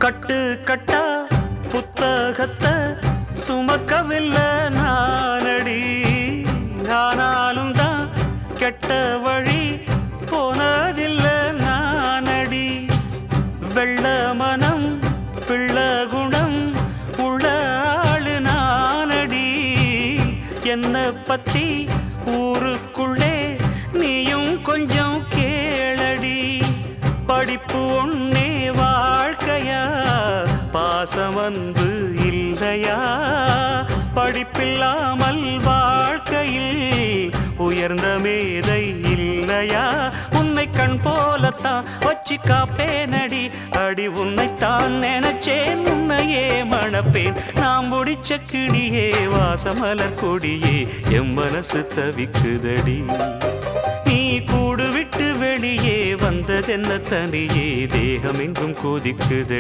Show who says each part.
Speaker 1: கட்டு கட்டா புத்தகத்தை சுமக்கவில்லை நானடி. ஆனாலும் தான் கெட்ட வழி போனதில்லை நானடி. வெள்ள மனம் பிள்ள குணம் உள்ள ஆளு நானடி. என்ன பத்தி ஊருக்குள்ளே நீயும் கொஞ்சம் கேளடி. படிப்பு ஒன்னே வாழ்க்கையா, பாசம் வந்து இல்லையா? படிப்பில்லாமல் வாழ்க்கையில் உயர்ந்த மேதை இல்லையா? உன்னை கண் போலத்தான் வச்சு காப்பேனடி. அடி உன்னைத்தான் நினைச்சேன், உன்னையே மணப்பேன். நாம் முடிச்ச கிளியே வாசமலர் கொடியே, எம் மனசு தவிக்குதடி. நீ கூடு விட்டு வெளியே வந்ததென்ன தனியே, தேகம் எங்கும் கொதிக்குதடி.